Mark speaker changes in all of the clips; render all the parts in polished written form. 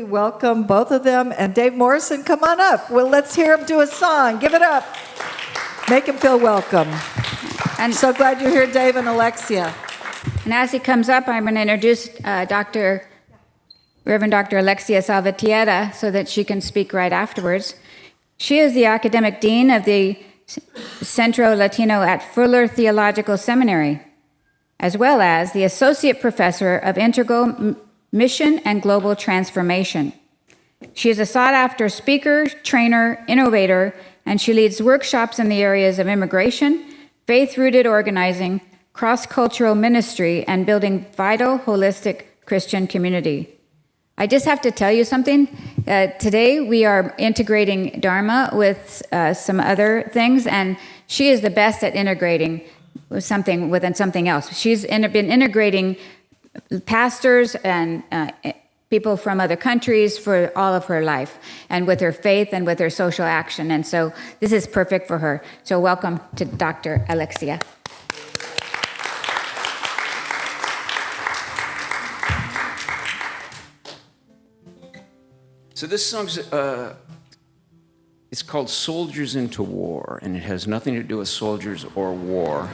Speaker 1: welcome both of them. And Dave Morrison, come on up. Well, let's hear him do a song. Give it up. Make him feel welcome. And so glad you're here, Dave and Alexia.
Speaker 2: And as he comes up, I'm going to introduce Reverend Dr. Alexia Salvatierra so that she can speak right afterwards. She is the academic dean of the Centro Latino at Fuller Theological Seminary, as well as the associate professor of integral mission and global transformation. She is a sought-after speaker, trainer, innovator, and she leads workshops in the areas of immigration, faith-rooted organizing, cross-cultural ministry, and building vital, holistic Christian community. I just have to tell you something. Today we are integrating Dharma with some other things, and she is the best at integrating something within something else. She's been integrating pastors and people from other countries for all of her life, and with her faith and with her social action. And so this is perfect for her. So welcome to Dr. Alexia.
Speaker 3: So this song's, it's called Soldiers into War, and it has nothing to do with soldiers or war,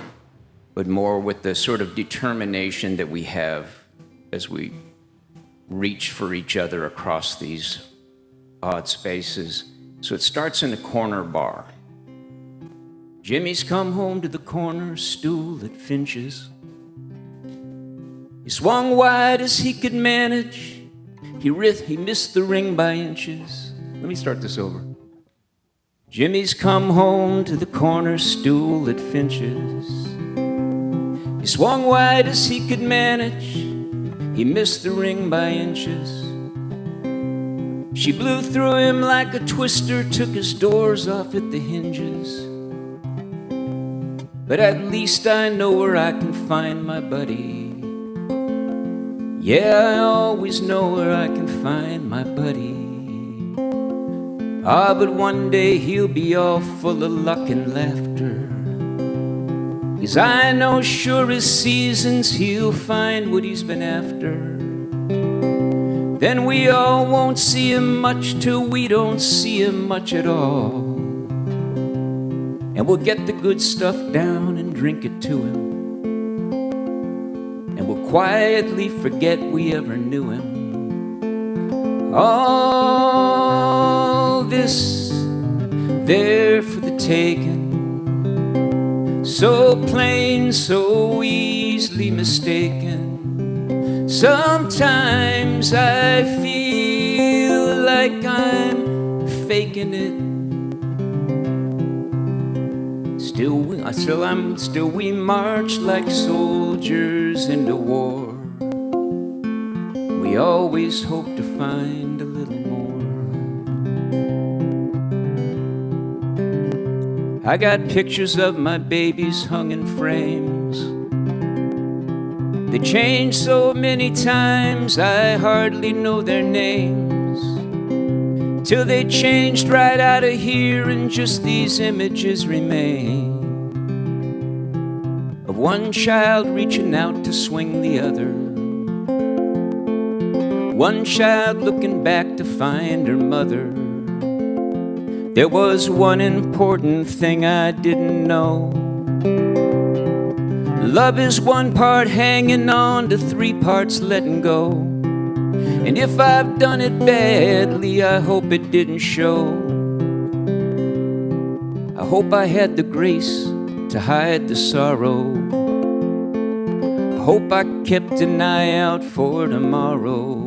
Speaker 3: but more with the sort of determination that we have as we reach for each other across these odd spaces. So it starts in the corner bar. Jimmy's come home to the corner stool at Finch's. He swung wide as he could manage. He missed the ring by inches. Let me start this over. Jimmy's come home to the corner stool at Finch's. He swung wide as he could manage. He missed the ring by inches. She blew through him like a twister, took his doors off at the hinges. But at least I know where I can find my buddy. Yeah, I always know where I can find my buddy. Ah, but one day he'll be all full of luck and laughter. 'Cause I know sure as seasons he'll find what he's been after. Then we all won't see him much till we don't see him much at all. And we'll get the good stuff down and drink it to him. And we'll quietly forget we ever knew him. All this there for the taking. So plain, so easily mistaken. Sometimes I feel like I'm faking it. Still we march like soldiers into war. We always hope to find a little more. I got pictures of my babies hung in frames. They changed so many times I hardly know their names. Till they changed right out of here and just these images remain. Of one child reaching out to swing the other. One child looking back to find her mother. There was one important thing I didn't know. Love is one part hanging on to 3 parts letting go. And if I've done it badly, I hope it didn't show. I hope I had the grace to hide the sorrow. I hope I kept an eye out for tomorrow.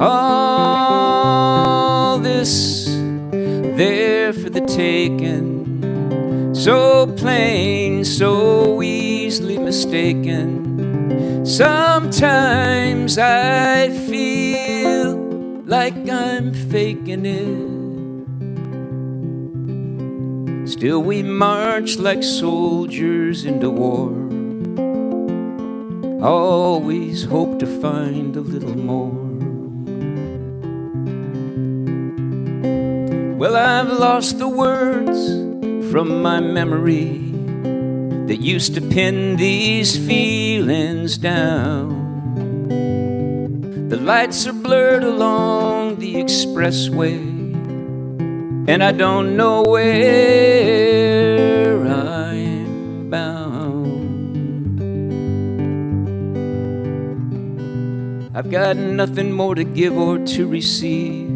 Speaker 3: All this there for the taking. So plain, so easily mistaken. Sometimes I feel like I'm faking it. Still we march like soldiers into war. Always hope to find a little more. Well, I've lost the words from my memory that used to pin these feelings down. The lights are blurred along the expressway, and I don't know where I'm bound. I've got nothing more to give or to receive,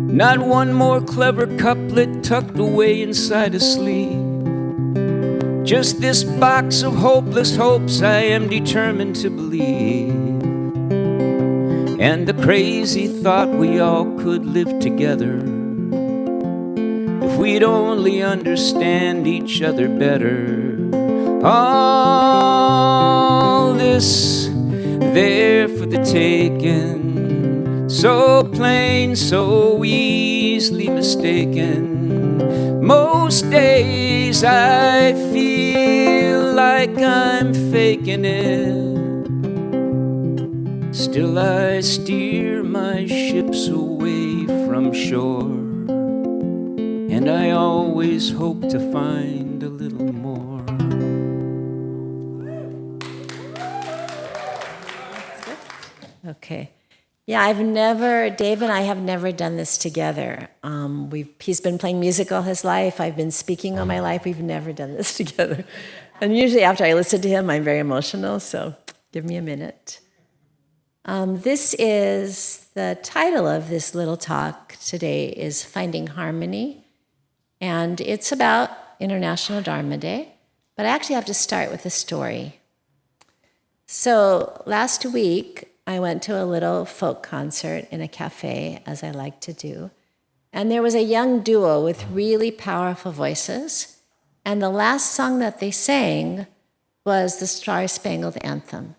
Speaker 3: not one more clever couplet tucked away inside a sleeve. Just this box of hopeless hopes I am determined to believe, and the crazy thought we all could live together if we'd only understand each other better. All this there for the taking, so plain, so easily mistaken. Most days I feel like I'm faking it. Still I steer my ships away from shore, and I always hope to find a little more.
Speaker 4: Okay. Yeah, Dave and I have never done this together. He's been playing music all his life. I've been speaking all my life. We've never done this together. And usually after I listen to him, I'm very emotional, so give me a minute. This is the title of this little talk today is Finding Harmony, and it's about International Dharma Day, but I actually have to start with a story. So last week, I went to a little folk concert in a cafe, as I like to do, and there was a young duo with really powerful voices, and the last song that they sang was the Star-Spangled Anthem.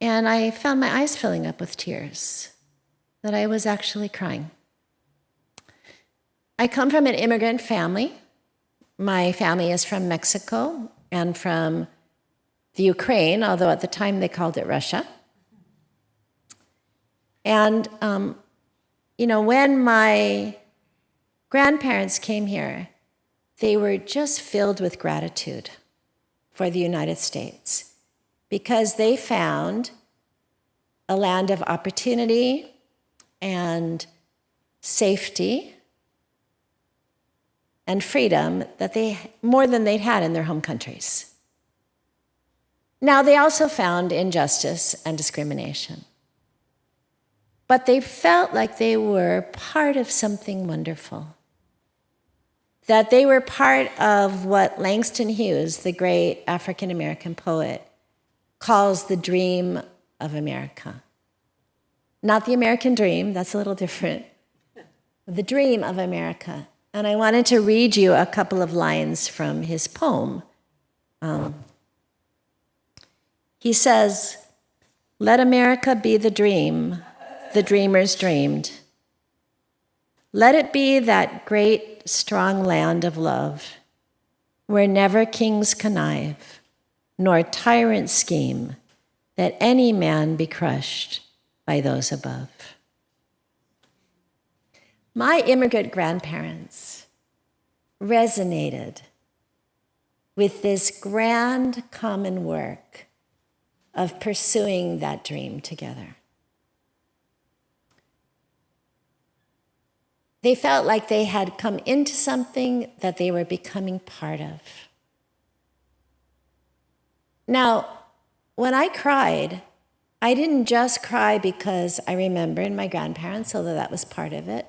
Speaker 4: And I found my eyes filling up with tears, that I was actually crying. I come from an immigrant family. My family is from Mexico and from the Ukraine, although at the time they called it Russia. And, when my grandparents came here, they were just filled with gratitude for the United States because they found a land of opportunity and safety and freedom that more than they'd had in their home countries. Now, they also found injustice and discrimination, but they felt like they were part of something wonderful, that they were part of what Langston Hughes, the great African-American poet, calls the dream of America. Not the American dream, that's a little different. The dream of America. And I wanted to read you a couple of lines from his poem. He says, "Let America be the dream the dreamers dreamed. Let it be that great, strong land of love, where never kings connive, nor tyrants scheme, that any man be crushed by those above." My immigrant grandparents resonated with this grand common work of pursuing that dream together. They felt like they had come into something that they were becoming part of. Now, when I cried, I didn't just cry because I remembered my grandparents, although that was part of it.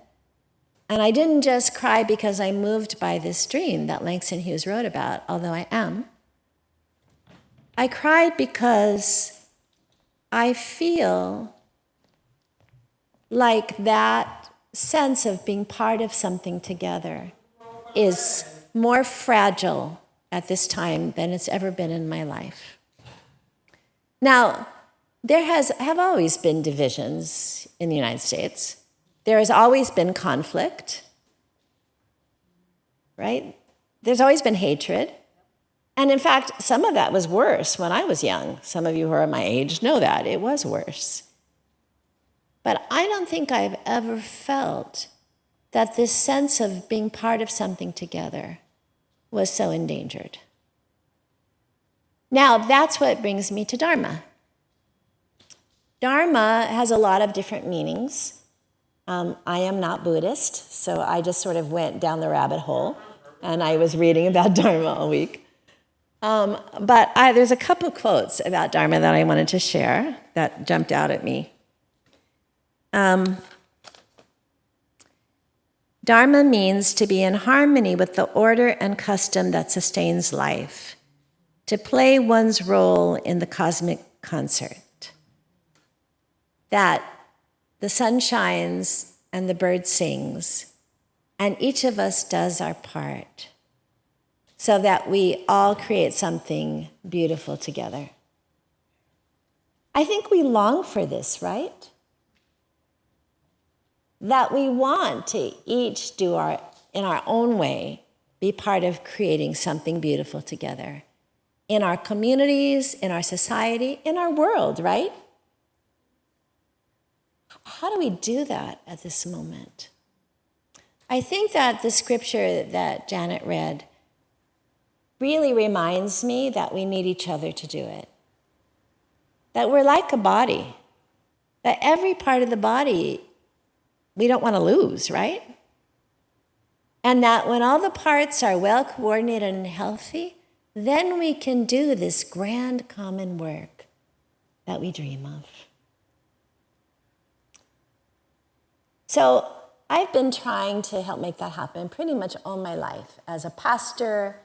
Speaker 4: And I didn't just cry because I moved by this dream that Langston Hughes wrote about, although I am. I cried because I feel like that sense of being part of something together is more fragile at this time than it's ever been in my life. Now, there have always been divisions in the United States. There has always been conflict, right? There's always been hatred. And in fact, some of that was worse when I was young. Some of you who are my age know that. It was worse. But I don't think I've ever felt that this sense of being part of something together was so endangered. Now, that's what brings me to Dharma. Dharma has a lot of different meanings. I am not Buddhist, so I just sort of went down the rabbit hole, and I was reading about Dharma all week. But there's a couple quotes about Dharma that I wanted to share that jumped out at me. Dharma means to be in harmony with the order and custom that sustains life, to play one's role in the cosmic concert. That the sun shines and the bird sings, and each of us does our part, so that we all create something beautiful together. I think we long for this, right? That we want to each do in our own way, be part of creating something beautiful together. In our communities, in our society, in our world, right? How do we do that at this moment? I think that the scripture that Janet read really reminds me that we need each other to do it. That we're like a body. That every part of the body we don't want to lose, right? And that when all the parts are well coordinated and healthy, then we can do this grand common work that we dream of. So I've been trying to help make that happen pretty much all my life, as a pastor,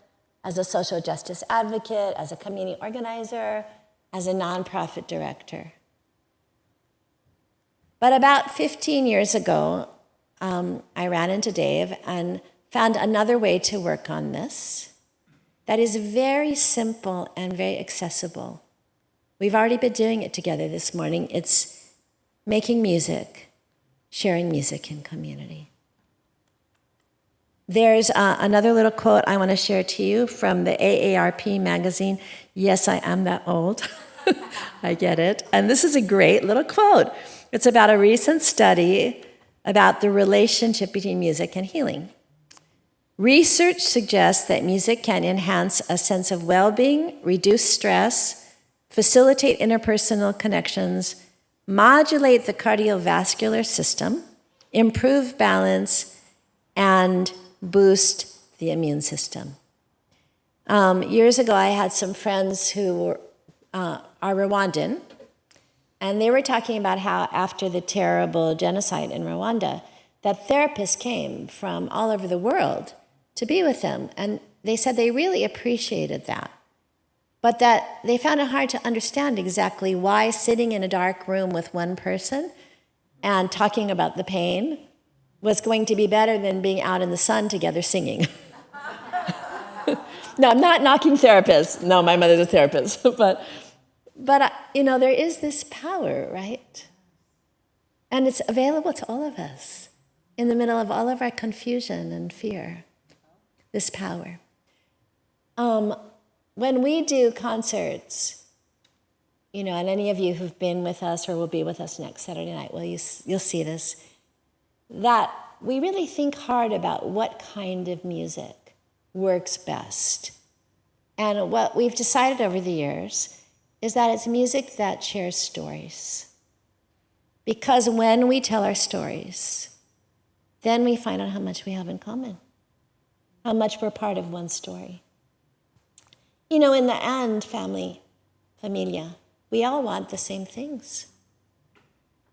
Speaker 4: as a social justice advocate, as a community organizer, as a nonprofit director. But about 15 years ago, I ran into Dave and found another way to work on this that is very simple and very accessible. We've already been doing it together this morning. It's making music, sharing music in community. There's another little quote I want to share to you from the AARP magazine. Yes, I am that old. I get it. And this is a great little quote. It's about a recent study about the relationship between music and healing. Research suggests that music can enhance a sense of well-being, reduce stress, facilitate interpersonal connections, modulate the cardiovascular system, improve balance, and boost the immune system. Years ago, I had some friends who are Rwandan, and they were talking about how after the terrible genocide in Rwanda, that therapists came from all over the world to be with them. And they said they really appreciated that, but that they found it hard to understand exactly why sitting in a dark room with one person and talking about the pain was going to be better than being out in the sun together singing. No, I'm not knocking therapists. No, my mother's a therapist, but there is this power, right? And it's available to all of us in the middle of all of our confusion and fear, this power. When we do concerts, and any of you who've been with us or will be with us next Saturday night, well, you'll see this, that we really think hard about what kind of music works best. And what we've decided over the years is that it's music that shares stories. Because when we tell our stories, then we find out how much we have in common, how much we're part of one story. In the end, familia, we all want the same things,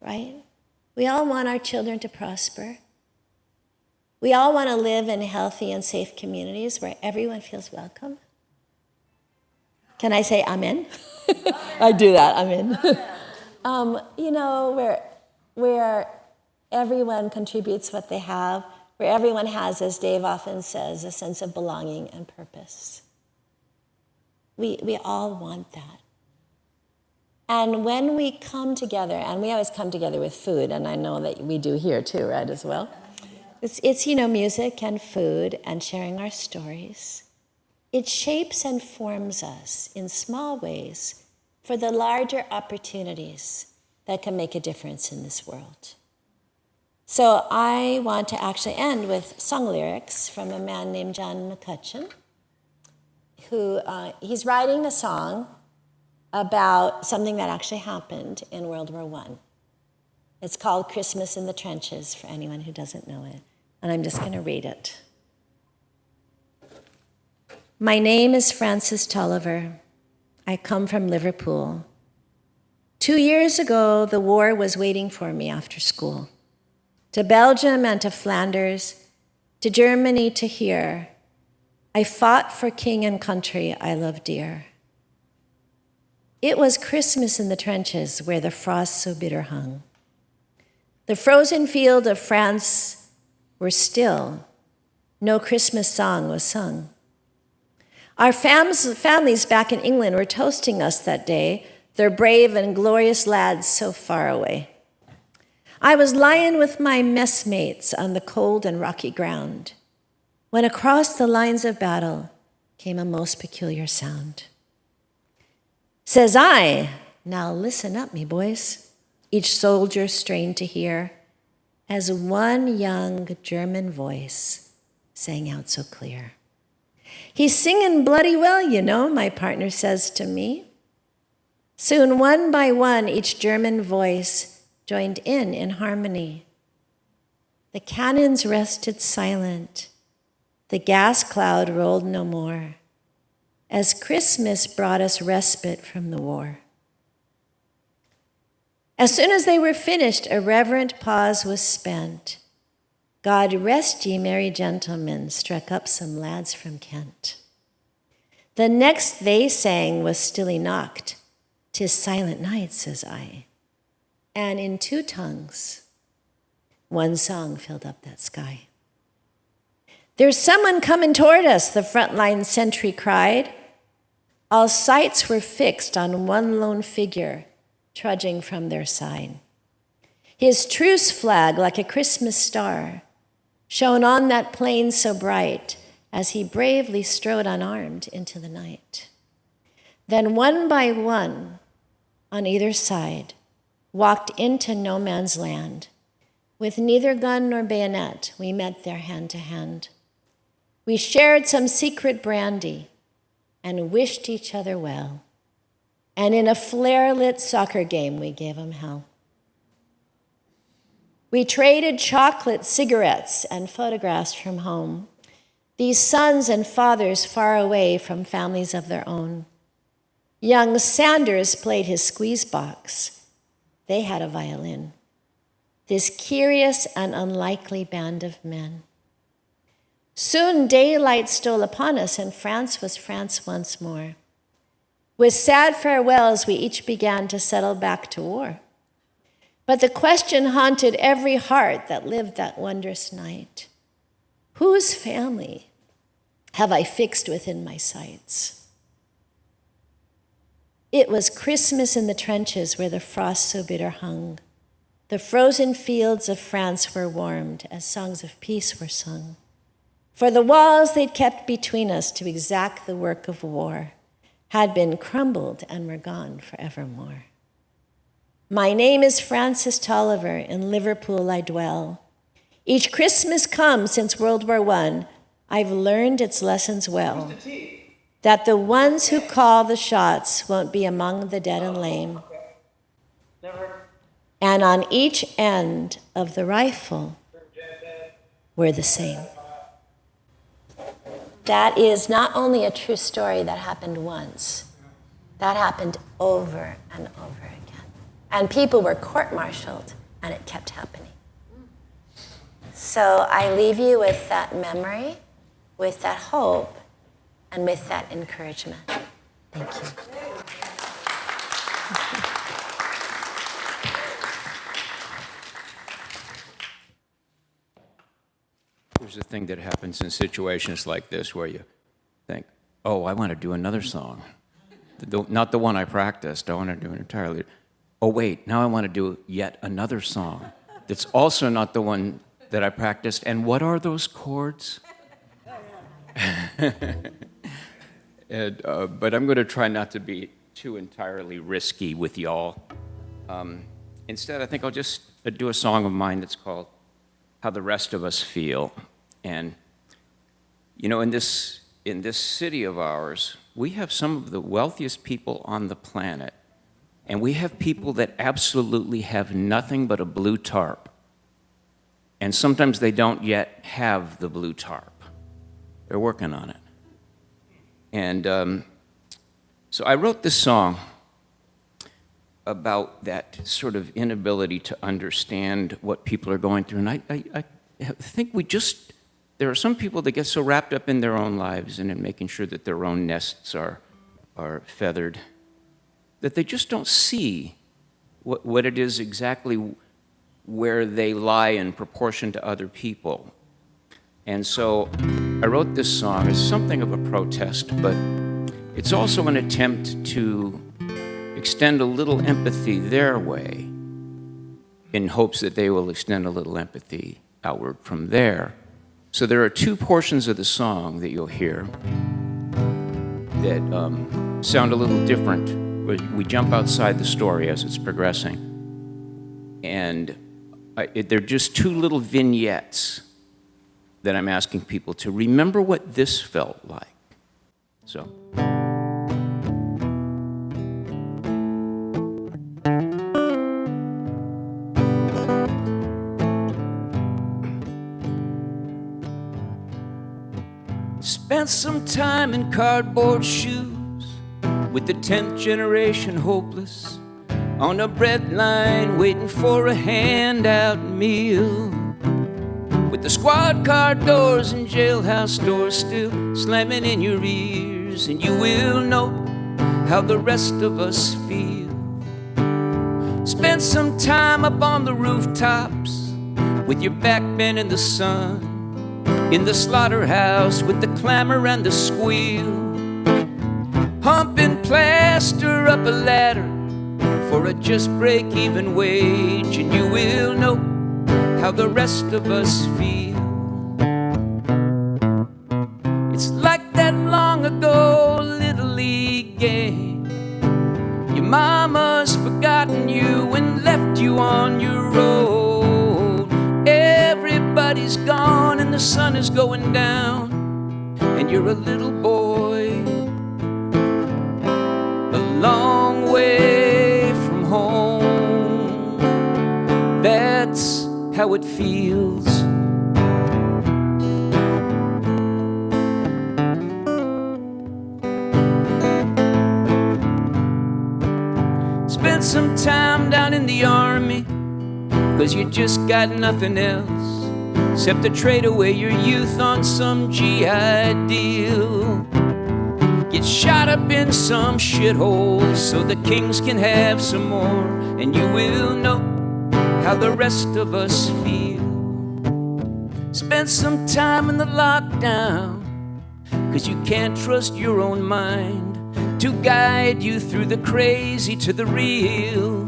Speaker 4: right? We all want our children to prosper. We all want to live in healthy and safe communities where everyone feels welcome. Can I say amen? I do that, amen. Where everyone contributes what they have, where everyone has, as Dave often says, a sense of belonging and purpose. We all want that. And when we come together, and we always come together with food, and I know that we do here too, right, as well. It's music and food and sharing our stories. It shapes and forms us in small ways for the larger opportunities that can make a difference in this world. So I want to actually end with song lyrics from a man named John McCutcheon, who he's writing a song about something that actually happened in World War I. It's called Christmas in the Trenches, for anyone who doesn't know it. And I'm just going to read it. My name is Frances Tolliver. I come from Liverpool. 2 years ago, the war was waiting for me after school. To Belgium and to Flanders, to Germany, to here, I fought for king and country I love dear. It was Christmas in the trenches where the frost so bitter hung. The frozen field of France were still. No Christmas song was sung. Our families back in England were toasting us that day, their brave and glorious lads so far away. I was lying with my messmates on the cold and rocky ground when across the lines of battle came a most peculiar sound. Says I, now listen up, me boys, each soldier strained to hear, as one young German voice sang out so clear. He's singing bloody well, you know, my partner says to me. Soon, one by one, each German voice joined in harmony. The cannons rested silent. The gas cloud rolled no more, as Christmas brought us respite from the war. As soon as they were finished, a reverent pause was spent. God rest ye merry gentlemen, struck up some lads from Kent. The next they sang was stilly knocked. 'Tis silent night, says I. And in two tongues, one song filled up that sky. There's someone coming toward us, the frontline sentry cried. All sights were fixed on one lone figure trudging from their side. His truce flag, like a Christmas star, shone on that plain so bright as he bravely strode unarmed into the night. Then one by one, on either side, walked into no man's land. With neither gun nor bayonet, we met there hand to hand. We shared some secret brandy and wished each other well. And in a flare-lit soccer game, we gave 'em hell. We traded chocolate, cigarettes, and photographs from home. These sons and fathers far away from families of their own. Young Sanders played his squeeze box. They had a violin. This curious and unlikely band of men. Soon daylight stole upon us, and France was France once more. With sad farewells, we each began to settle back to war. But the question haunted every heart that lived that wondrous night. Whose family have I fixed within my sights? It was Christmas in the trenches where the frost so bitter hung. The frozen fields of France were warmed as songs of peace were sung. For the walls they'd kept between us to exact the work of war had been crumbled and were gone forevermore. My name is Frances Tolliver, in Liverpool I dwell. Each Christmas come since World War I, I've learned its lessons well. That the ones who call the shots won't be among the dead and lame. And on each end of the rifle, we're the same. That is not only a true story that happened once, that happened over and over again. And people were court-martialed, and it kept happening. So I leave you with that memory, with that hope, and with that encouragement. Thank you.
Speaker 3: There's a thing that happens in situations like this where you think, oh, I want to do another song. Not the one I practiced. I want to do it entirely. Oh, wait, now I want to do yet another song that's also not the one that I practiced. And what are those chords? But I'm going to try not to be too entirely risky with y'all. Instead, I think I'll just do a song of mine that's called How the Rest of Us Feel. And, you know, in this city of ours, we have some of the wealthiest people on the planet, and we have people that absolutely have nothing but a blue tarp. And sometimes they don't yet have the blue tarp. They're working on it. And so I wrote this song about that sort of inability to understand what people are going through. And I think there are some people that get so wrapped up in their own lives and in making sure that their own nests are feathered, that they just don't see what it is exactly where they lie in proportion to other people. And so I wrote this song as something of a protest, but it's also an attempt to extend a little empathy their way in hopes that they will extend a little empathy outward from there. So there are two portions of the song that you'll hear that sound a little different. We jump outside the story as it's progressing. And they're just two little vignettes that I'm asking people to remember what this felt like. So. Spent some time in cardboard shoes with the 10th generation hopeless on a bread line waiting for a handout meal. With the squad car doors and jailhouse doors still slamming in your ears, and you will know how the rest of us feel. Spent some time up on the rooftops with your back bent in the sun, in the slaughterhouse with the clamor and the squeal, humping plaster up a ladder for a just break-even wage, and you will know how the rest of us feel. It's like that long ago Little League game. Your mama's forgotten you and left you on your own. Everybody's gone and the sun is going down, and you're a little boy a long way from home. That's how it feels. Spent some time down in the army, 'cause you just got nothing else except to trade away your youth on some GI deal. Get shot up in some shithole so the kings can have some more, and you will know how the rest of us feel. Spent some time in the lockdown, 'cause you can't trust your own mind to guide you through the crazy to the real.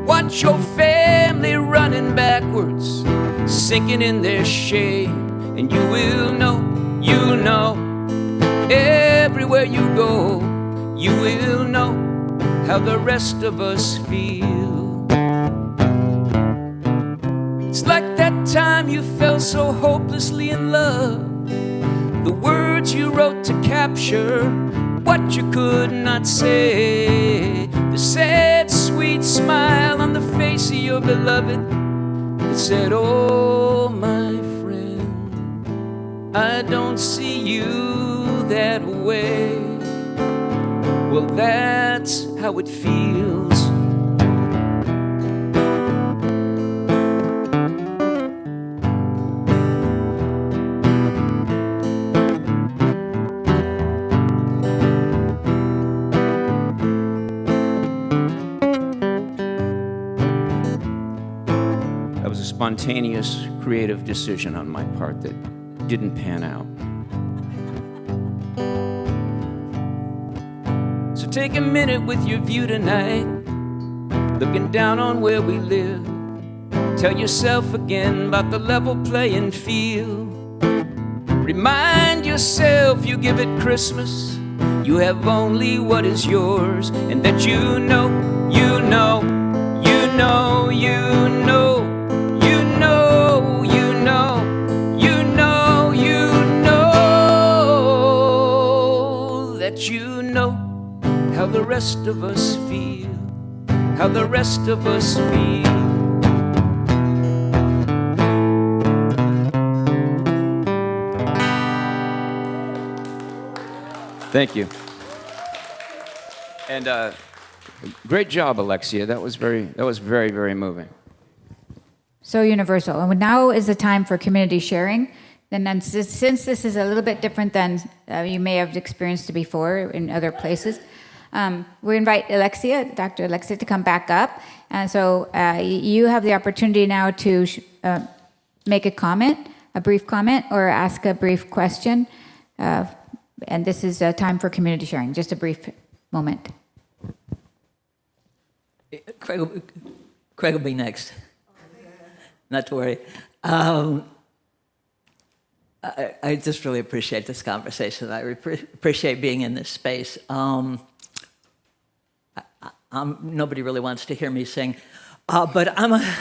Speaker 3: Watch your family running backwards, sinking in their shame, and you will know, everywhere you go, you will know how the rest of us feel. It's like that time you fell so hopelessly in love, the words you wrote to capture what you could not say, the sad, sweet smile on the face of your beloved that said, oh, my friend, I don't see you that way. Well, that's how it feels. That was a spontaneous, creative decision on my part that didn't pan out. So take a minute with your view tonight, looking down on where we live. Tell yourself again about the level playing field. Remind yourself you give it Christmas, you have only what is yours, and that you know, you know, you know, you know, you know, you know, you know, you know that you know how the rest of us feel, how the rest of us feel. Thank you. And great job, Alexia. That was very, very moving.
Speaker 2: So universal. And now is the time for community sharing. And then since this is a little bit different than you may have experienced before in other places, we invite Alexia, Dr. Alexia, to come back up. And so you have the opportunity now to make a comment, a brief comment, or ask a brief question. And this is a time for community sharing, just a brief moment.
Speaker 5: Craig will be next. Not to worry. I just really appreciate this conversation. I appreciate being in this space. Nobody really wants to hear me sing, but I'm a...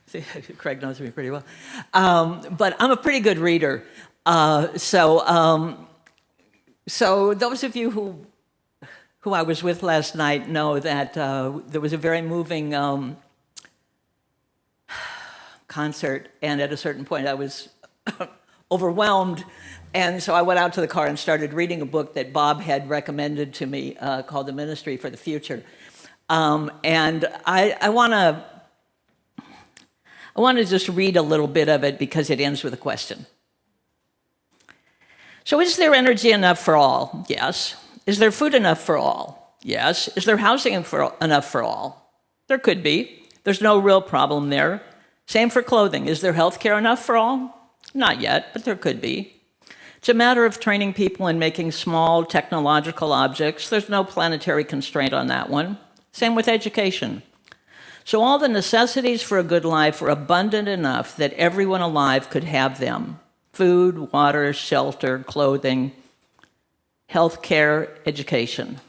Speaker 5: See, Craig knows me pretty well. But I'm a pretty good reader. So those of you who I was with last night know that there was a very moving concert, and at a certain point I was overwhelmed, and so I went out to the car and started reading a book that Bob had recommended to me called The Ministry for the Future. And I want to just read a little bit of it because it ends with a question. So is there energy enough for all? Yes. Is there food enough for all? Yes. Is there housing enough for all? There could be. There's no real problem there. Same for clothing. Is there health care enough for all? Not yet, but there could be. It's a matter of training people and making small technological objects. There's no planetary constraint on that one. Same with education. So all the necessities for a good life are abundant enough that everyone alive could have them. Food, water, shelter, clothing, health care, education.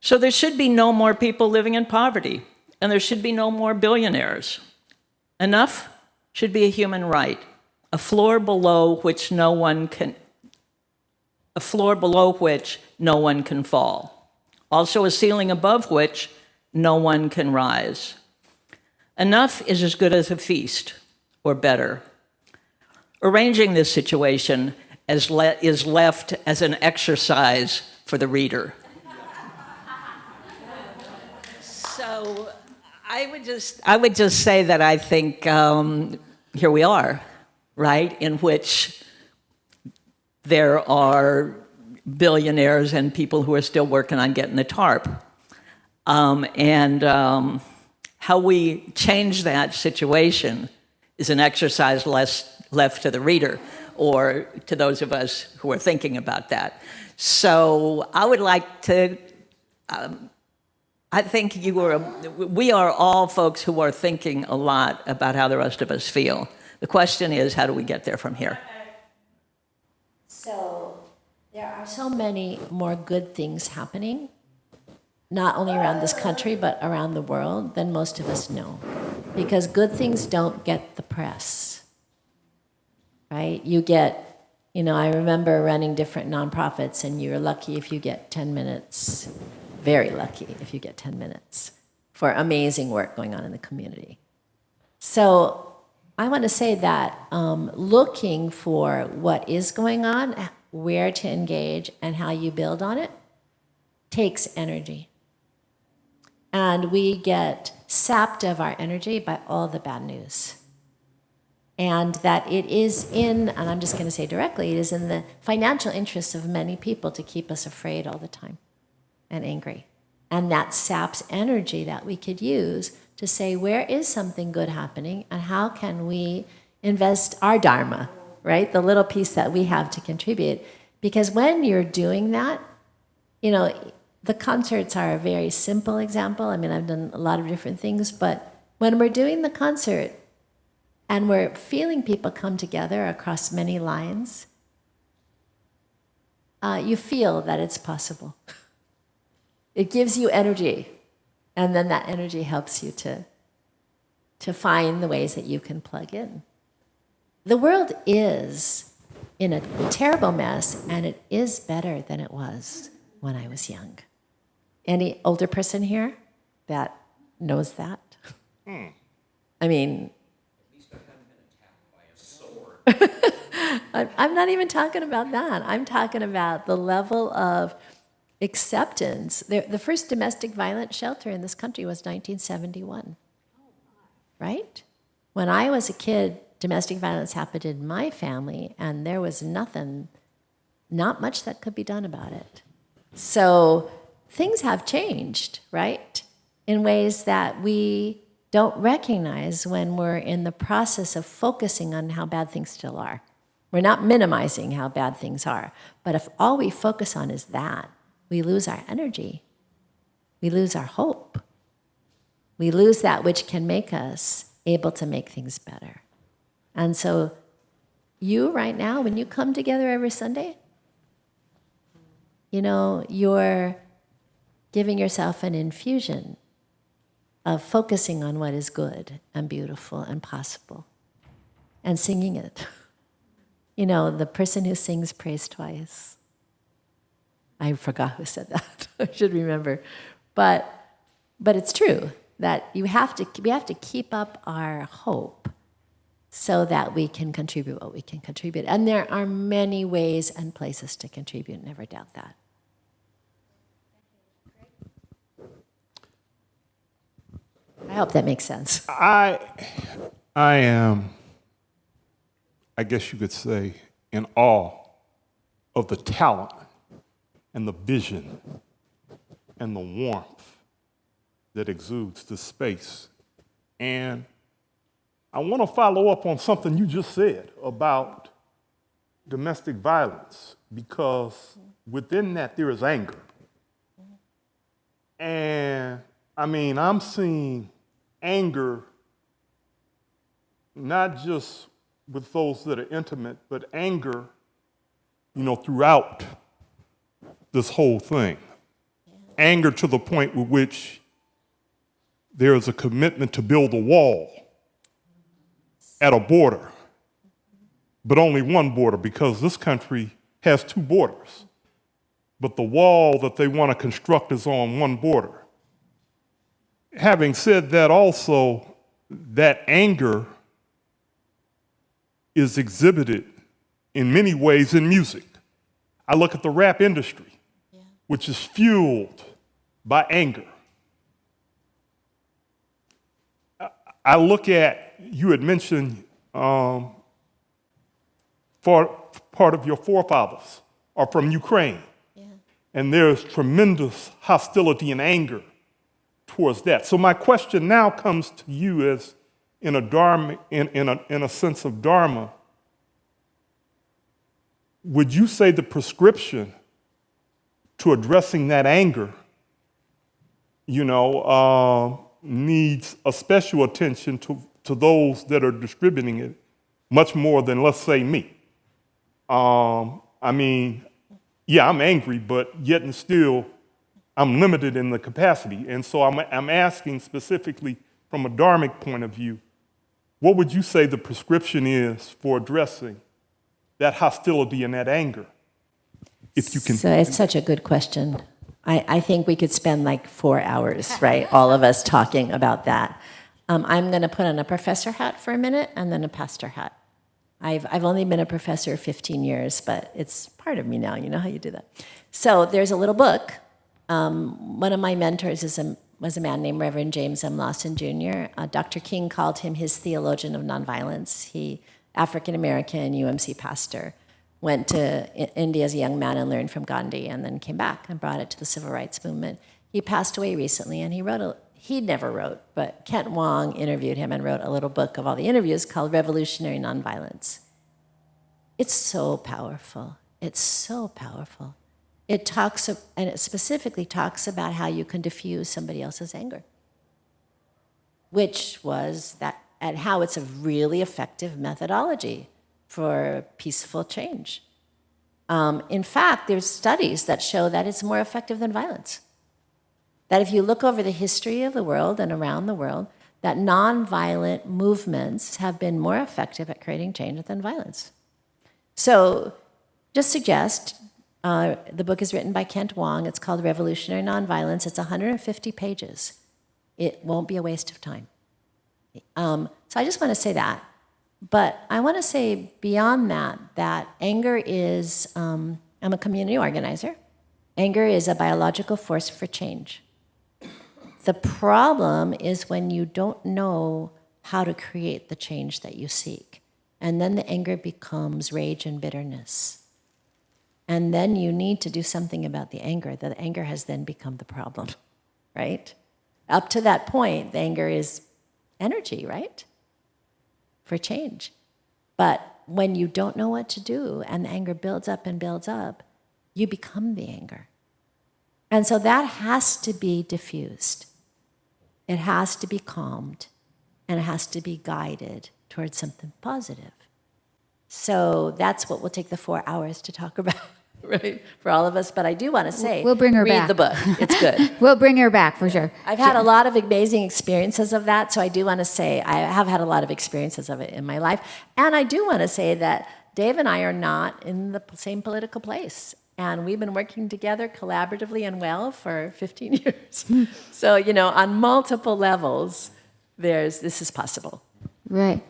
Speaker 5: So there should be no more people living in poverty, and there should be no more billionaires. Enough should be a human right, a floor below which no one can fall. Also a ceiling above which no one can rise. Enough is as good as a feast, or better. Arranging this situation is left as an exercise for the reader. So I would just say that I think here we are, right, in which there are billionaires and people who are still working on getting the TARP. How we change that situation is an exercise left to the reader or to those of us who are thinking about that. So I would like to, I think we are all folks who are thinking a lot about how the rest of us feel. The question is, how do we get there from here?
Speaker 4: So there are so many more good things happening, not only around this country, but around the world, than most of us know. Because good things don't get the press, right? I remember running different nonprofits, and you're lucky if you get 10 minutes, very lucky if you get 10 minutes for amazing work going on in the community. So I want to say that looking for what is going on, where to engage, and how you build on it takes energy. And we get sapped of our energy by all the bad news. And that it is and I'm just going to say directly, it is in the financial interests of many people to keep us afraid all the time and angry. And that saps energy that we could use to say, where is something good happening, and how can we invest our dharma, right? The little piece that we have to contribute. Because when you're doing that, the concerts are a very simple example. I mean, I've done a lot of different things, but when we're doing the concert and we're feeling people come together across many lines, you feel that it's possible. It gives you energy, and then that energy helps you to find the ways that you can plug in. The world is in a terrible mess, and it is better than it was when I was young. Any older person here that knows that? I mean, I'm not even talking about that. I'm talking about the level of acceptance. The first domestic violence shelter in this country was 1971, right? When I was a kid, domestic violence happened in my family, and there was not much that could be done about it. So things have changed, right? In ways that we don't recognize when we're in the process of focusing on how bad things still are. We're not minimizing how bad things are, but if all we focus on is that, we lose our energy. We lose our hope. We lose that which can make us able to make things better. And so you right now, when you come together every Sunday, you're giving yourself an infusion of focusing on what is good and beautiful and possible and singing it. The person who sings prays twice. I forgot who said that. I should remember. But it's true that we have to keep up our hope so that we can contribute what we can contribute. And there are many ways and places to contribute, never doubt that. I hope that makes sense.
Speaker 6: I am, I guess you could say, in awe of the talent and the vision and the warmth that exudes this space. And I want to follow up on something you just said about domestic violence, because within that there is anger. And I'm seeing anger not just with those that are intimate, but anger, throughout this whole thing. Anger to the point with which there is a commitment to build a wall at a border, but only one border, because this country has two borders. But the wall that they want to construct is on one border. Having said that, also, that anger is exhibited in many ways in music. I look at the rap industry, which is fueled by anger. I look at, you had mentioned part of your forefathers are from Ukraine. Yeah. And there's tremendous hostility and anger towards that. So my question now comes to you as in a sense of dharma. Would you say the prescription to addressing that anger, needs a special attention to those that are distributing it, much more than, let's say, me? I'm angry, but yet and still, I'm limited in the capacity. And so I'm asking specifically from a dharmic point of view, what would you say the prescription is for addressing that hostility and that anger? If you can.
Speaker 4: So it's such a good question. I think we could spend like 4 hours, right? All of us talking about that. I'm going to put on a professor hat for a minute and then a pastor hat. I've only been a professor 15 years, but it's part of me now. You know how you do that. So there's a little book. One of my mentors was a man named Reverend James M. Lawson Jr. Dr. King called him his theologian of nonviolence. He, African-American UMC pastor, went to India as a young man and learned from Gandhi, and then came back and brought it to the civil rights movement. He passed away recently, and he never wrote, but Kent Wong interviewed him and wrote a little book of all the interviews called Revolutionary Nonviolence. It's so powerful. It's so powerful. It talks, and it specifically talks about how you can diffuse somebody else's anger, which was that, and how it's a really effective methodology for peaceful change. In fact, there's studies that show that it's more effective than violence. That if you look over the history of the world and around the world, that nonviolent movements have been more effective at creating change than violence. So just suggest, the book is written by Kent Wong. It's called Revolutionary Nonviolence. It's 150 pages. It won't be a waste of time. So I just want to say that. But I want to say beyond that, that anger is, I'm a community organizer. Anger is a biological force for change. The problem is when you don't know how to create the change that you seek. And then the anger becomes rage and bitterness. And then you need to do something about the anger. The anger has then become the problem, right? Up to that point, the anger is energy, right? For change. But when you don't know what to do and the anger builds up and builds up, you become the anger. And so that has to be diffused. It has to be calmed, and it has to be guided towards something positive. So that's what will take the 4 hours to talk about, right, for all of us. But I do want to say,
Speaker 2: We'll bring her
Speaker 4: read
Speaker 2: back.
Speaker 4: the book. It's good.
Speaker 2: We'll bring her back for sure.
Speaker 4: I've had a lot of amazing experiences of that, so I do want to say I have had a lot of experiences of it in my life. And I do want to say that Dave and I are not in the same political place. And we've been working together collaboratively and well for 15 years. So, on multiple levels, this is possible.
Speaker 2: Right.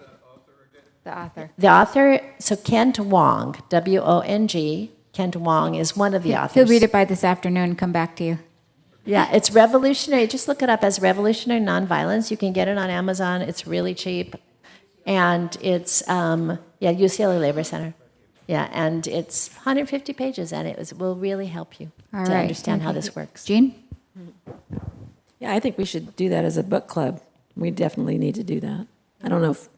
Speaker 2: The author.
Speaker 4: The author, so Kent Wong, W-O-N-G, Kent Wong is one of the authors.
Speaker 2: He'll read it by this afternoon and come back to you.
Speaker 4: Yeah, it's revolutionary. Just look it up as Revolutionary Nonviolence. You can get it on Amazon. It's really cheap. And it's, UCLA Labor Center. Yeah, and it's 150 pages, and will really help you to understand how this works.
Speaker 2: Jean?
Speaker 7: Yeah, I think we should do that as a book club. We definitely need to do that. I don't know if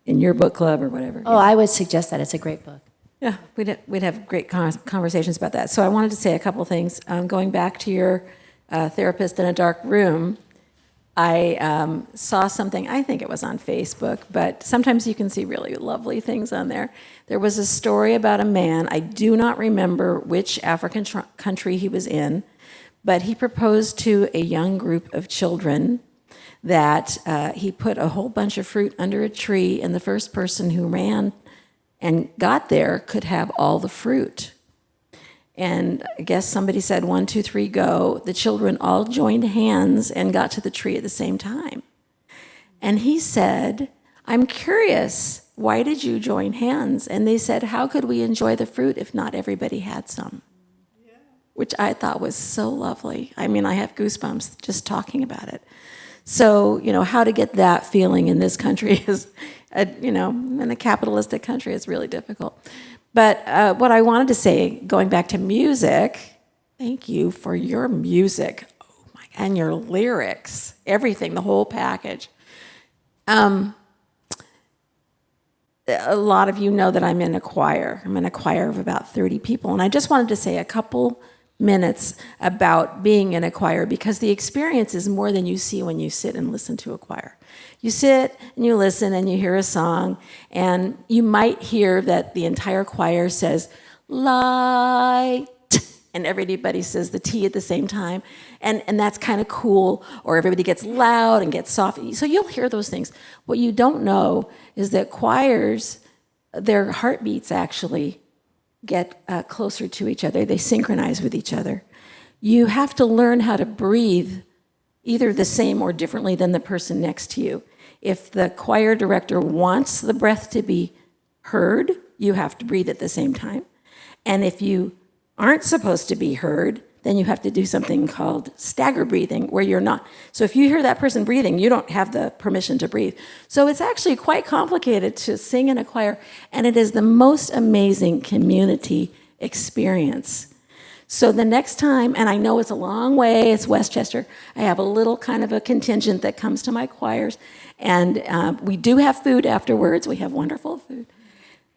Speaker 7: in your book club or whatever.
Speaker 4: Oh, I would suggest that. It's a great book.
Speaker 7: Yeah, we'd have great conversations about that. So I wanted to say a couple things. Going back to your therapist in a dark room, I saw something, I think it was on Facebook, but sometimes you can see really lovely things on there. There was a story about a man, I do not remember which African country he was in, but he proposed to a young group of children that he put a whole bunch of fruit under a tree, and the first person who ran and got there could have all the fruit. And I guess somebody said, 1, 2, 3, go. The children all joined hands and got to the tree at the same time. And he said, I'm curious, why did you join hands? And they said, how could we enjoy the fruit if not everybody had some? Yeah. Which I thought was so lovely. I mean, I have goosebumps just talking about it. So, how to get that feeling in this country is, in a capitalistic country is really difficult. But what I wanted to say, going back to music, thank you for your music. Oh my, and your lyrics, everything, the whole package. A lot of you know that I'm in a choir. I'm in a choir of about 30 people. And I just wanted to say a couple minutes about being in a choir, because the experience is more than you see when you sit and listen to a choir. You sit and you listen and you hear a song, and you might hear that the entire choir says, light, and everybody says the T at the same time, and that's kind of cool, or everybody gets loud and gets soft. So you'll hear those things. What you don't know is that choirs, their heartbeats actually get closer to each other. They synchronize with each other. You have to learn how to breathe either the same or differently than the person next to you. If the choir director wants the breath to be heard, you have to breathe at the same time. And if you aren't supposed to be heard, then you have to do something called stagger breathing, where you're not. So if you hear that person breathing, you don't have the permission to breathe. So it's actually quite complicated to sing in a choir, and it is the most amazing community experience. So the next time, and I know it's a long way, it's Westchester, I have a little kind of a contingent that comes to my choirs, and we do have food afterwards. We have wonderful food.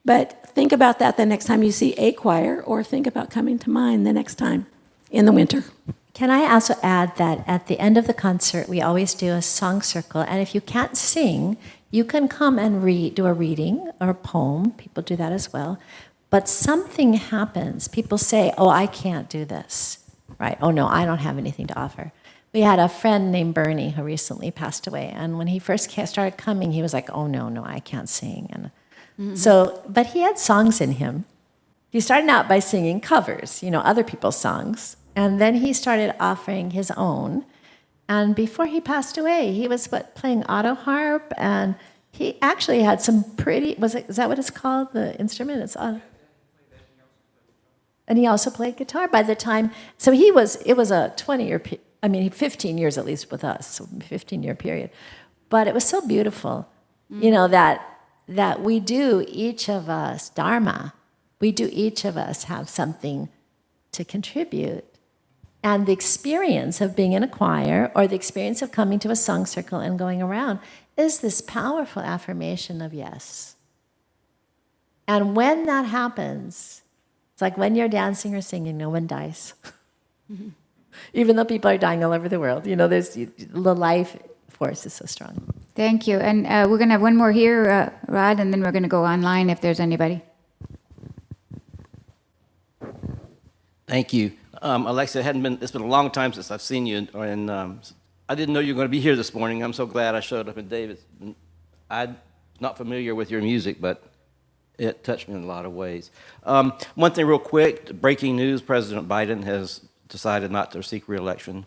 Speaker 7: But think about that the next time you see a choir, or think about coming to mine the next time in the winter.
Speaker 4: Can I also add that at the end of the concert, we always do a song circle, and if you can't sing, you can come and do a reading or a poem. People do that as well. But something happens. People say, oh, I can't do this, right? Oh, no, I don't have anything to offer. We had a friend named Bernie who recently passed away, and when he first started coming, he was like, oh, no, I can't sing. And So, but he had songs in him. He started out by singing covers, other people's songs. And then he started offering his own. And before he passed away, he was playing auto harp, and he actually had some pretty. Is that what it's called? The instrument? It's auto. And he also played guitar by the time. So it was a 20-year. 15 years at least with us, so 15-year period. But it was so beautiful, that we do each of us dharma. We do each of us have something to contribute. And the experience of being in a choir or the experience of coming to a song circle and going around is this powerful affirmation of yes. And when that happens, it's like when you're dancing or singing, no one dies. Even though people are dying all over the world, there's the life force is so strong.
Speaker 2: Thank you. And we're going to have one more here, Rod, and then we're going to go online if there's anybody.
Speaker 8: Thank you. Alexia, it's been a long time since I've seen you, and I didn't know you were going to be here this morning. I'm so glad I showed up. And David, I'm not familiar with your music, but it touched me in a lot of ways. One thing real quick, breaking news, President Biden has decided not to seek re-election.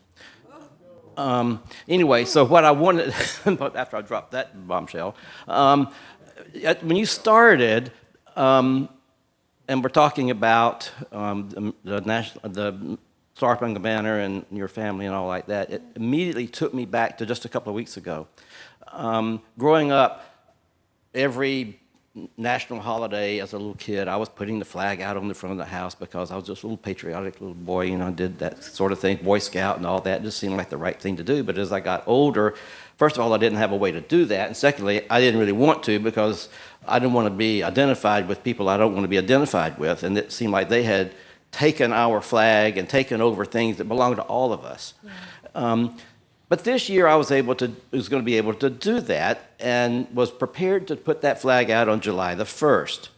Speaker 8: Anyway, so what I wanted, after I dropped that bombshell, when you started, and we're talking about the Star-Spangled Banner and your family and all like that, it immediately took me back to just a couple of weeks ago. Growing up, every national holiday as a little kid, I was putting the flag out on the front of the house because I was just a little patriotic little boy, did that sort of thing, Boy Scout and all that. It just seemed like the right thing to do. But as I got older, first of all, I didn't have a way to do that. And secondly, I didn't really want to because I didn't want to be identified with people I don't want to be identified with. And it seemed like they had taken our flag and taken over things that belong to all of us. Yeah. But this year I was going to be able to do that and was prepared to put that flag out on July the 1st.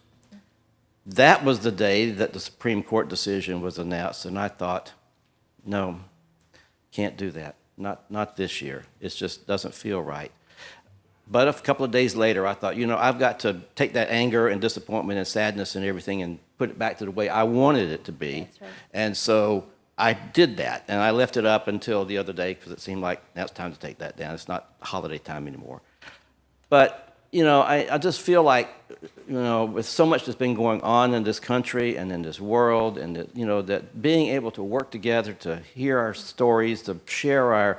Speaker 8: That was the day that the Supreme Court decision was announced, and I thought, no, can't do that. Not this year. It just doesn't feel right. But a couple of days later, I thought, I've got to take that anger and disappointment and sadness and everything and put it back to the way I wanted it to be. That's right. And so I did that, and I left it up until the other day because it seemed like now it's time to take that down. It's not holiday time anymore. But, I just feel like, with so much that's been going on in this country and in this world, and, that being able to work together to hear our stories, to share our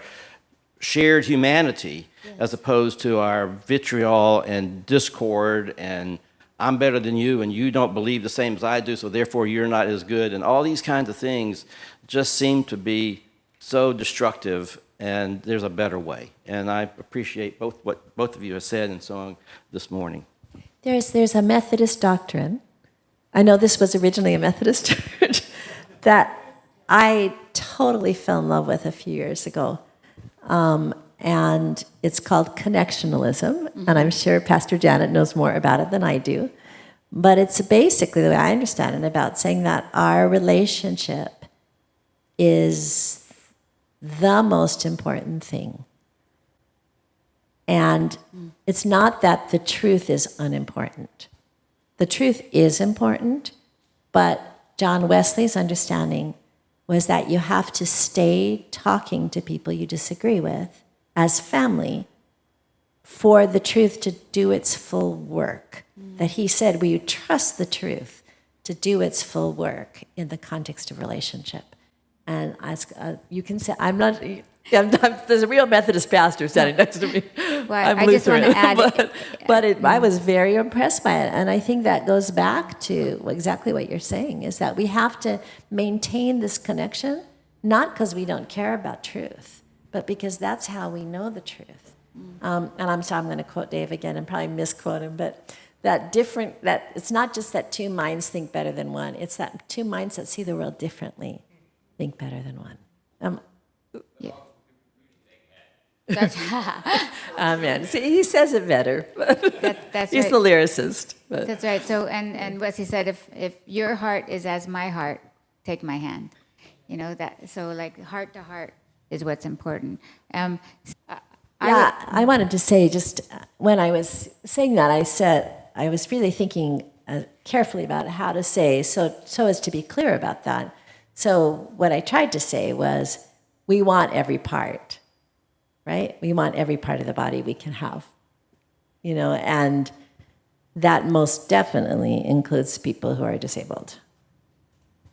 Speaker 8: shared humanity, yes, as opposed to our vitriol and discord and I'm better than you and you don't believe the same as I do, so therefore you're not as good, and all these kinds of things just seem to be so destructive, and there's a better way. And I appreciate what both of you have said and sung this morning.
Speaker 4: There's a Methodist doctrine. I know this was originally a Methodist church that I totally fell in love with a few years ago. And it's called connectionalism, and I'm sure Pastor Janet knows more about it than I do. But it's basically, the way I understand it, about saying that our relationship is the most important thing. And it's not that the truth is unimportant. The truth is important, but John Wesley's understanding was that you have to stay talking to people you disagree with as family for the truth to do its full work. That he said, will you trust the truth to do its full work in the context of relationship? And you can say, there's a real Methodist pastor standing next to me.
Speaker 2: Well,
Speaker 4: I'm
Speaker 2: I just want to add,
Speaker 4: I was very impressed by it, and I think that goes back to exactly what you're saying, is that we have to maintain this connection, not because we don't care about truth, but because that's how we know the truth. And I'm sorry, I'm going to quote Dave again and probably misquote him, but that it's not just that two minds think better than one, it's that two minds that see the world differently think better than one.
Speaker 2: yeah.
Speaker 4: Amen. See, he says it better.
Speaker 2: That's
Speaker 4: He's
Speaker 2: right.
Speaker 4: the lyricist. But.
Speaker 2: That's right. So, and Wesley said, if your heart is as my heart, take my hand. That. So, like heart to heart is what's important. I
Speaker 4: wanted to say, just when I was saying that, I said, I was really thinking carefully about how to say so as to be clear about that. So what I tried to say was, we want every part, right? We want every part of the body we can have, and that most definitely includes people who are disabled.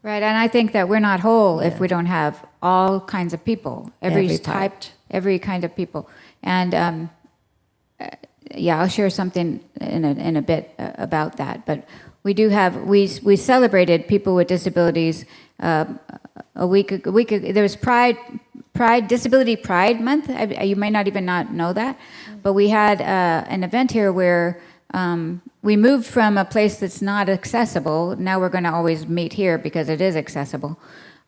Speaker 2: Right, and I think that we're not whole if we don't have all kinds of people, every kind of people. And I'll share something in a bit about that. But we do have we celebrated people with disabilities a week ago. There was Disability Pride Month. You may not even not know that, but we had an event here where we moved from a place that's not accessible. Now we're going to always meet here because it is accessible.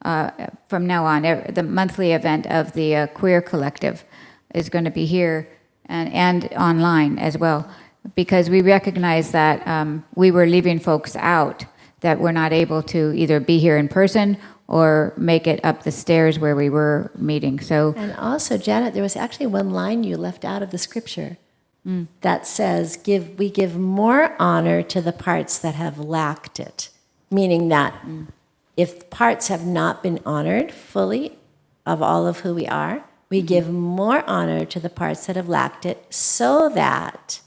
Speaker 2: From now on, the monthly event of the Queer Collective is going to be here and online as well, because we recognize that we were leaving folks out that were not able to either be here in person or make it up the stairs where we were meeting. So,
Speaker 4: and also, Janet, there was actually one line you left out of the scripture that says, we give more honor to the parts that have lacked it, meaning that if parts have not been honored fully of all of who we are, we give more honor to the parts that have lacked it, so that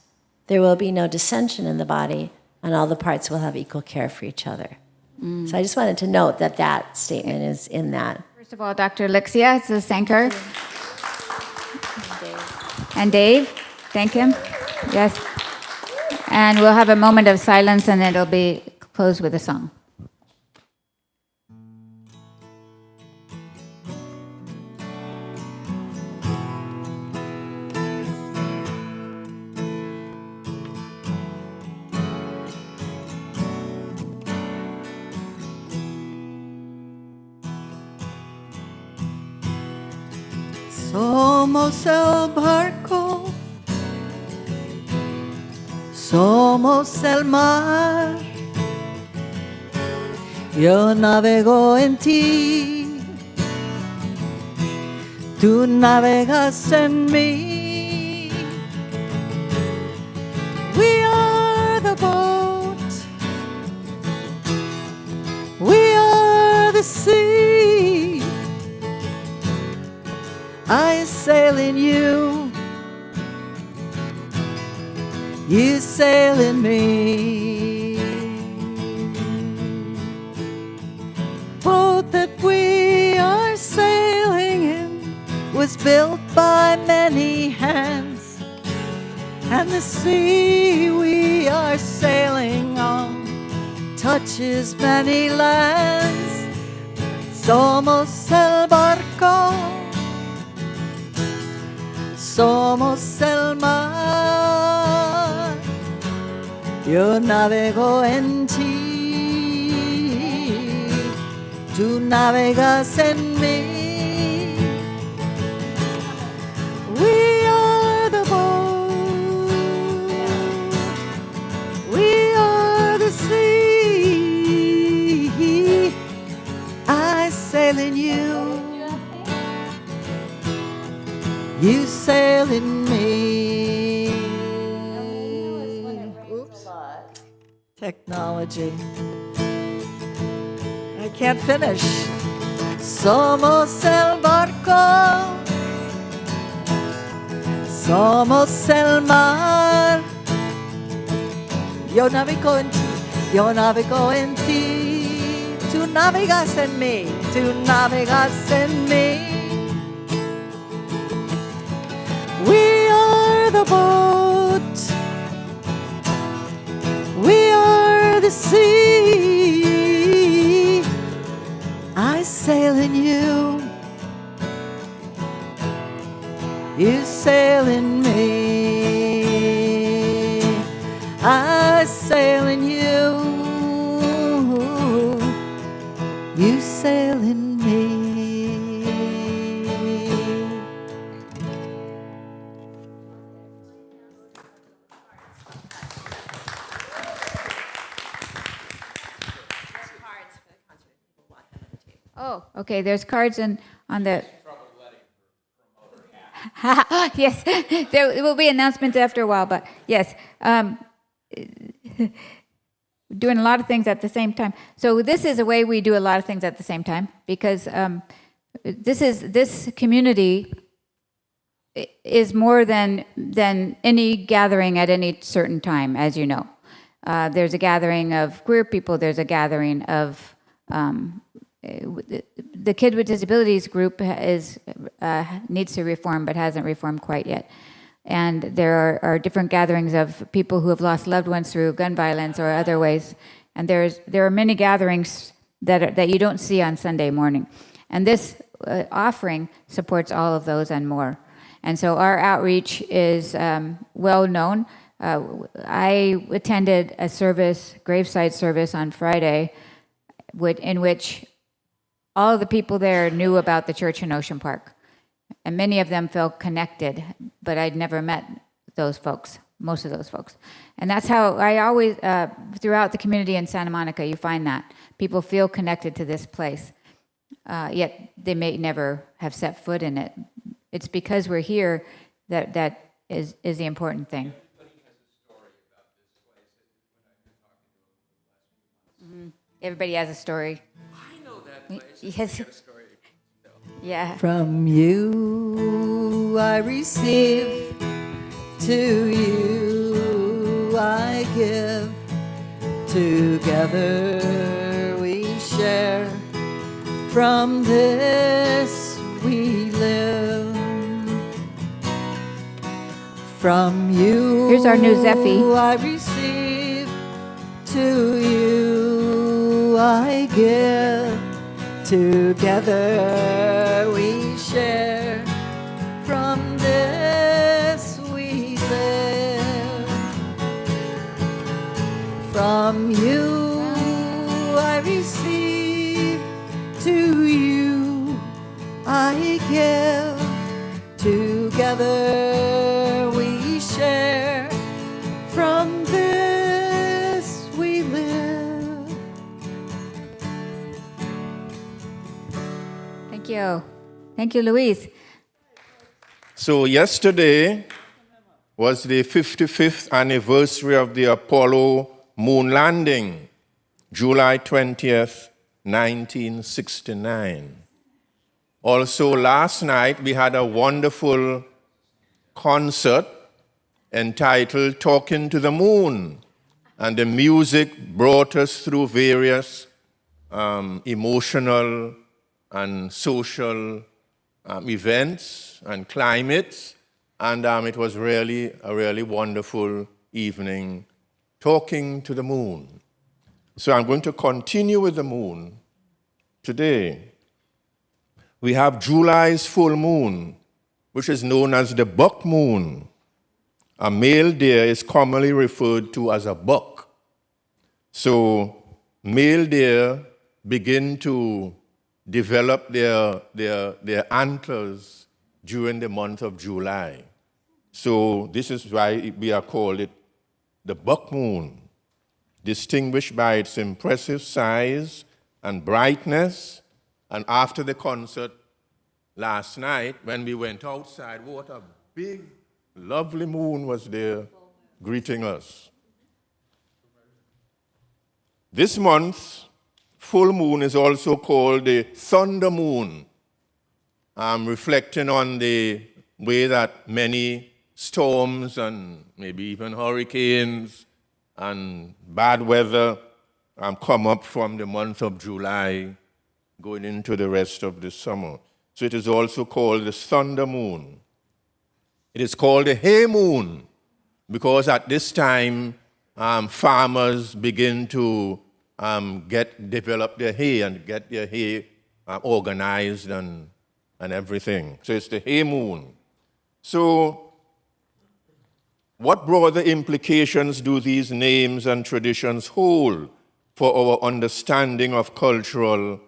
Speaker 4: there will be no dissension in the body and all the parts will have equal care for each other. So I just wanted to note that statement is in that.
Speaker 2: First of all, Dr. Alexia, so thank her. And Dave, thank him. Yes. And we'll have a moment of silence, and it'll be closed with a song.
Speaker 1: Somos el barco, somos el mar. Yo navego en ti, tú navegas en mí. We are the boat, we are the sea. I sail in you, you sail in me. Boat that we are sailing in was built by many hands, and the sea we are sailing on touches many lands. Somos el barco, somos el mar. Yo navego en ti, tú navegas en mí. We are the boat, we are the sea. I sail in you, you sail in me. Oops. Technology. I can't finish. Somos el barco, somos el mar. Yo navego en ti, yo navego en ti. Tú navegas en mí, tú navegas en mí. We are the boat, we are the sea. I sail in you, you sail in me. I sail in you, you sail in me.
Speaker 2: Oh, okay. There's cards on the. Yes, there will be announcements after a while, but yes, doing a lot of things at the same time. So this is a way we do a lot of things at the same time, because this community is more than any gathering at any certain time, as you know. There's a gathering of queer people. There's a gathering of the Kid with Disabilities group needs to reform, but hasn't reformed quite yet. And there are different gatherings of people who have lost loved ones through gun violence or other ways. And there are many gatherings that you don't see on Sunday morning. And this offering supports all of those and more. And so our outreach is well known. I attended a service, graveside service on Friday, in which all of the people there knew about the church in Ocean Park. And many of them felt connected, but I'd never met those folks, most of those folks. And that's how I always, throughout the community in Santa Monica, you find that. People feel connected to this place, yet they may never have set foot in it. It's because we're here that is the important thing. Everybody has a story.
Speaker 3: I know that place.
Speaker 2: Yes. Yeah.
Speaker 1: From you I receive, to you I give. Together we share. From this we live. From you
Speaker 2: Here's our new Zephy.
Speaker 1: I receive, to you I give. Together we share. From this we live. From you I receive, to you I give. Together we share. From this we live.
Speaker 2: Thank you. Thank you, Louise.
Speaker 9: So yesterday was the 55th anniversary of the Apollo moon landing, July 20th, 1969. Also last night we had a wonderful concert entitled Talking to the Moon, and the music brought us through various emotional and social events and climates, and it was really a really wonderful evening talking to the moon. So I'm going to continue with the moon today. We have July's full moon, which is known as the buck moon. A male deer is commonly referred to as a buck. So male deer begin to develop their antlers during the month of July. So this is why we are called it the buck moon, distinguished by its impressive size and brightness. And after the concert last night, when we went outside, what a big, lovely moon was there greeting us. This month, full moon is also called the thunder moon, reflecting on the way that many storms and maybe even hurricanes and bad weather come up from the month of July going into the rest of the summer. So it is also called the thunder moon. It is called the hay moon because at this time farmers begin to develop their hay and get their hay organized and everything. So it's the hay moon. So what broader implications do these names and traditions hold for our understanding of cultural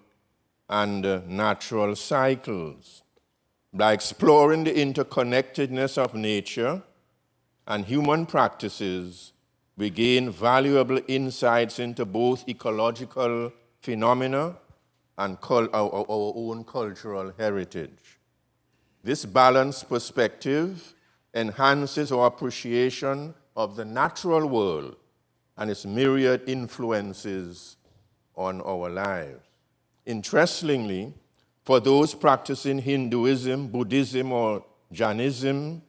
Speaker 9: and natural cycles? By exploring the interconnectedness of nature and human practices, we gain valuable insights into both ecological phenomena and our own cultural heritage. This balanced perspective enhances our appreciation of the natural world and its myriad influences on our lives. Interestingly, for those practicing Hinduism, Buddhism, or Jainism,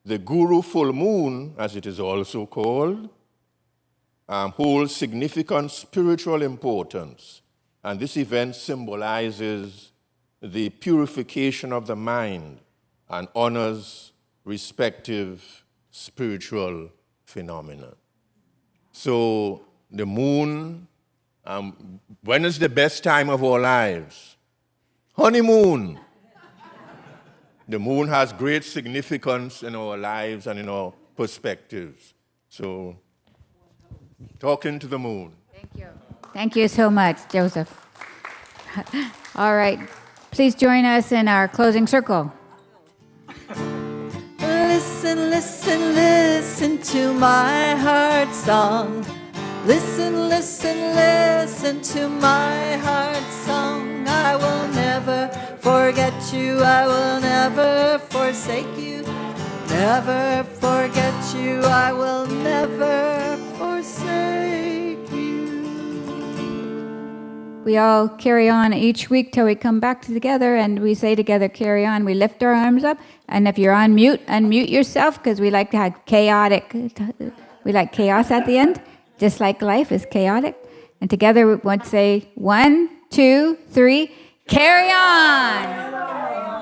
Speaker 9: the Guru full moon, as it is also called, holds significant spiritual importance. And this event symbolizes the purification of the mind and honors respective spiritual phenomena. So the moon, when is the best time of our lives? Honeymoon. The moon has great significance in our lives and in our perspectives. So, talking to the moon.
Speaker 2: Thank you. Thank you so much, Joseph. All right. Please join us in our closing circle.
Speaker 1: Listen, listen, listen to my heart song. Listen, listen, listen to my heart song. I will never forget you. I will never forsake you. Never forget you. I will never forsake you.
Speaker 2: We all carry on each week till we come back together and we say together, carry on. We lift our arms up. And if you're on mute, unmute yourself because we like to have we like chaos at the end, just like life is chaotic. And together we want to say 1, 2, 3, carry on.